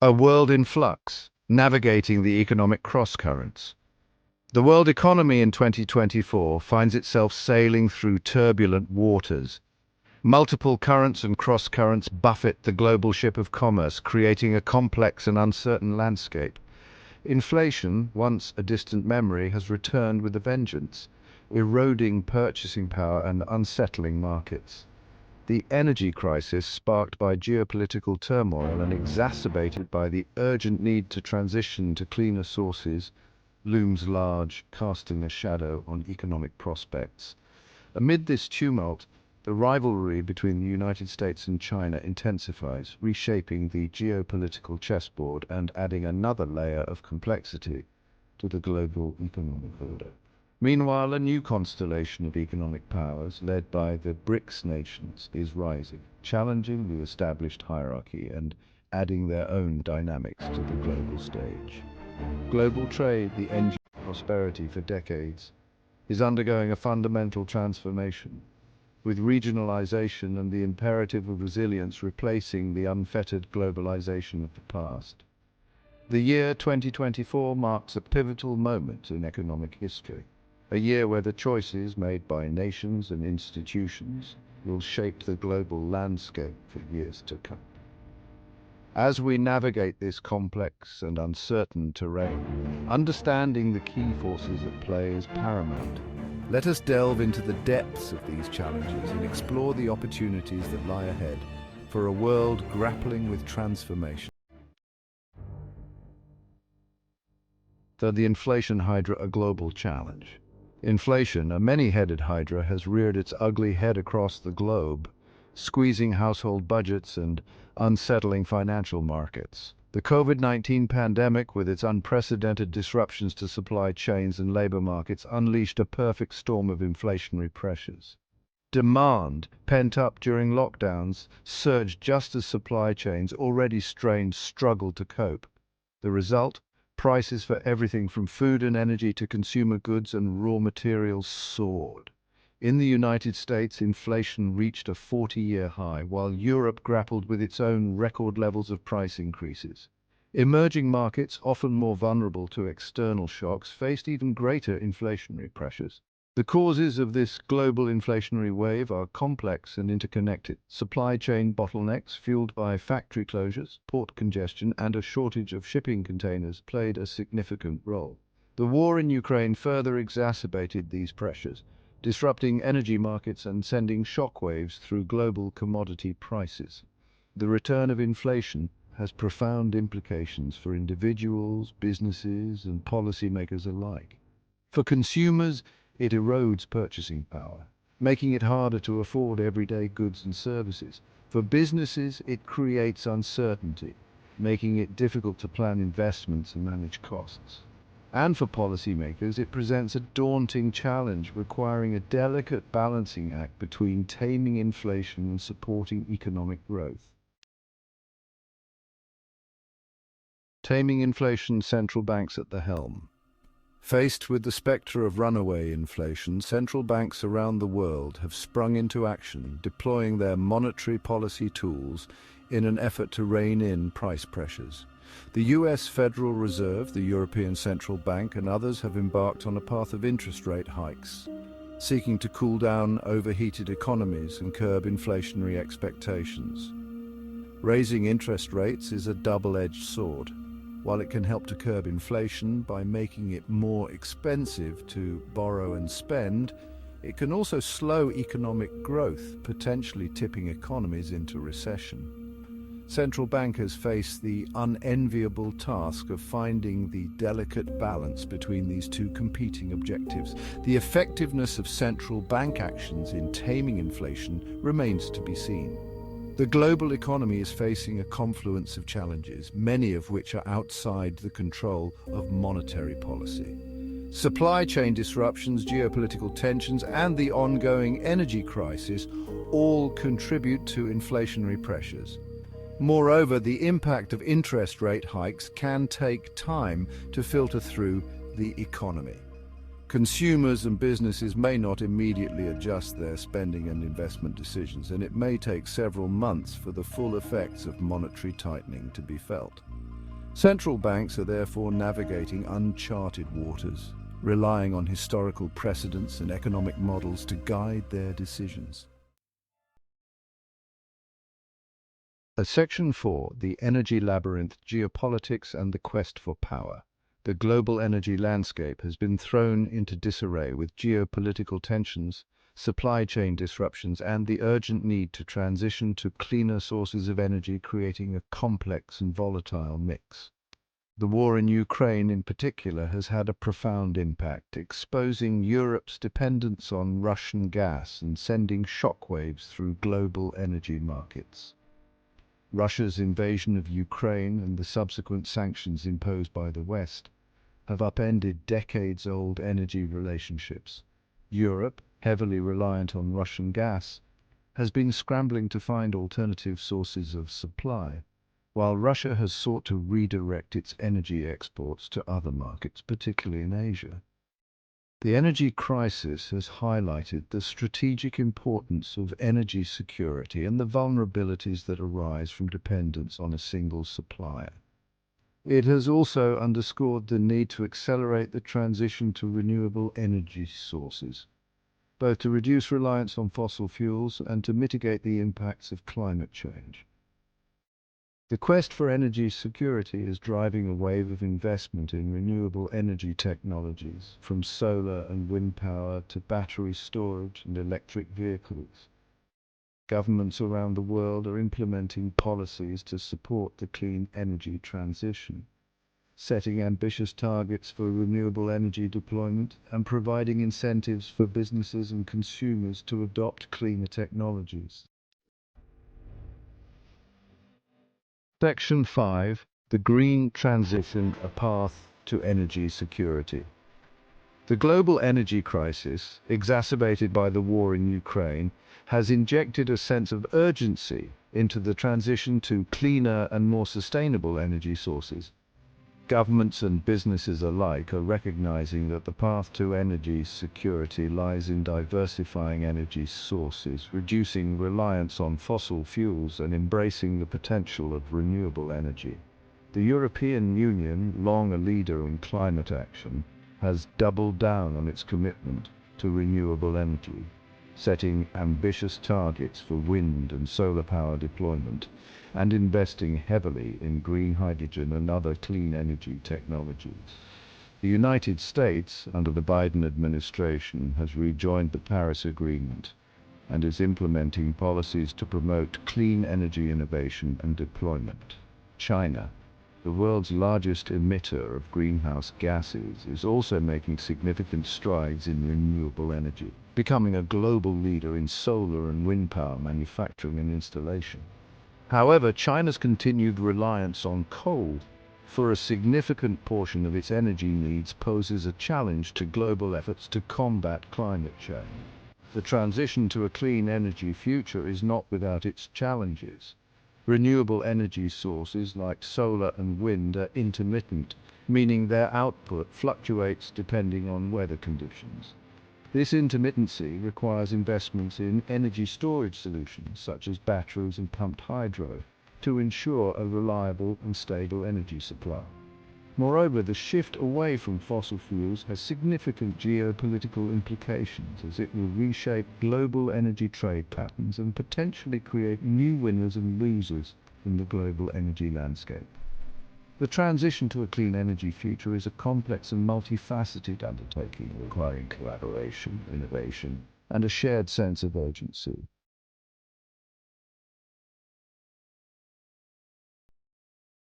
A world in flux, navigating the economic crosscurrents. The world economy in 2024 finds itself sailing through turbulent waters. Multiple currents and cross-currents buffet the global ship of commerce, creating a complex and uncertain landscape. Inflation, once a distant memory, has returned with a vengeance, eroding purchasing power and unsettling markets. The energy crisis, sparked by geopolitical turmoil and exacerbated by the urgent need to transition to cleaner sources, looms large, casting a shadow on economic prospects. Amid this tumult, the rivalry between the United States and China intensifies, reshaping the geopolitical chessboard and adding another layer of complexity to the global economic order. Meanwhile, a new constellation of economic powers, led by the BRICS nations, is rising, challenging the established hierarchy and adding their own dynamics to the global stage. Global trade, the engine of prosperity for decades, is undergoing a fundamental transformation, with regionalization and the imperative of resilience replacing the unfettered globalization of the past. The year 2024 marks a pivotal moment in economic history. A year where the choices made by nations and institutions will shape the global landscape for years to come. As we navigate this complex and uncertain terrain, understanding the key forces at play is paramount. Let us delve into the depths of these challenges and explore the opportunities that lie ahead for a world grappling with transformation. The inflation hydra, a global challenge. Inflation, a many-headed hydra, has reared its ugly head across the globe, squeezing household budgets and unsettling financial markets. The COVID-19 pandemic, with its unprecedented disruptions to supply chains and labor markets, unleashed a perfect storm of inflationary pressures. Demand, pent up during lockdowns, surged just as supply chains, already strained, struggled to cope. The result? Prices for everything from food and energy to consumer goods and raw materials soared. In the United States, inflation reached a 40-year high, while Europe grappled with its own record levels of price increases. Emerging markets, often more vulnerable to external shocks, faced even greater inflationary pressures. The causes of this global inflationary wave are complex and interconnected. Supply chain bottlenecks, fueled by factory closures, port congestion, and a shortage of shipping containers, played a significant role. The war in Ukraine further exacerbated these pressures, disrupting energy markets and sending shockwaves through global commodity prices. The return of inflation has profound implications for individuals, businesses, and policymakers alike. For consumers, it erodes purchasing power, making it harder to afford everyday goods and services. For businesses, it creates uncertainty, making it difficult to plan investments and manage costs. And for policymakers, it presents a daunting challenge, requiring a delicate balancing act between taming inflation and supporting economic growth. Taming inflation, central banks at the helm. Faced with the spectre of runaway inflation, central banks around the world have sprung into action, deploying their monetary policy tools in an effort to rein in price pressures. The US Federal Reserve, the European Central Bank, and others have embarked on a path of interest rate hikes, seeking to cool down overheated economies and curb inflationary expectations. Raising interest rates is a double-edged sword. While it can help to curb inflation by making it more expensive to borrow and spend, it can also slow economic growth, potentially tipping economies into recession. Central bankers face the unenviable task of finding the delicate balance between these two competing objectives. The effectiveness of central bank actions in taming inflation remains to be seen. The global economy is facing a confluence of challenges, many of which are outside the control of monetary policy. Supply chain disruptions, geopolitical tensions, and the ongoing energy crisis all contribute to inflationary pressures. Moreover, the impact of interest rate hikes can take time to filter through the economy. Consumers and businesses may not immediately adjust their spending and investment decisions, and it may take several months for the full effects of monetary tightening to be felt. Central banks are therefore navigating uncharted waters, relying on historical precedents and economic models to guide their decisions. Section 4, the energy labyrinth, geopolitics and the quest for power. The global energy landscape has been thrown into disarray with geopolitical tensions, supply chain disruptions, and the urgent need to transition to cleaner sources of energy, creating a complex and volatile mix. The war in Ukraine in particular has had a profound impact, exposing Europe's dependence on Russian gas and sending shockwaves through global energy markets. Russia's invasion of Ukraine and the subsequent sanctions imposed by the West have upended decades-old energy relationships. Europe, heavily reliant on Russian gas, has been scrambling to find alternative sources of supply, while Russia has sought to redirect its energy exports to other markets, particularly in Asia. The energy crisis has highlighted the strategic importance of energy security and the vulnerabilities that arise from dependence on a single supplier. It has also underscored the need to accelerate the transition to renewable energy sources, both to reduce reliance on fossil fuels and to mitigate the impacts of climate change. The quest for energy security is driving a wave of investment in renewable energy technologies, from solar and wind power to battery storage and electric vehicles. Governments around the world are implementing policies to support the clean energy transition, setting ambitious targets for renewable energy deployment and providing incentives for businesses and consumers to adopt cleaner technologies. Section 5. The Green Transition, a Path to Energy Security. The global energy crisis, exacerbated by the war in Ukraine, has injected a sense of urgency into the transition to cleaner and more sustainable energy sources. Governments and businesses alike are recognizing that the path to energy security lies in diversifying energy sources, reducing reliance on fossil fuels, and embracing the potential of renewable energy. The European Union, long a leader in climate action, has doubled down on its commitment to renewable energy, setting ambitious targets for wind and solar power deployment, and investing heavily in green hydrogen and other clean energy technologies. The United States, under the Biden administration, has rejoined the Paris Agreement and is implementing policies to promote clean energy innovation and deployment. China, the world's largest emitter of greenhouse gases, is also making significant strides in renewable energy, becoming a global leader in solar and wind power manufacturing and installation. However, China's continued reliance on coal for a significant portion of its energy needs poses a challenge to global efforts to combat climate change. The transition to a clean energy future is not without its challenges. Renewable energy sources like solar and wind are intermittent, meaning their output fluctuates depending on weather conditions. This intermittency requires investments in energy storage solutions such as batteries and pumped hydro to ensure a reliable and stable energy supply. Moreover, the shift away from fossil fuels has significant geopolitical implications, as it will reshape global energy trade patterns and potentially create new winners and losers in the global energy landscape. The transition to a clean energy future is a complex and multifaceted undertaking requiring collaboration, innovation, and a shared sense of urgency.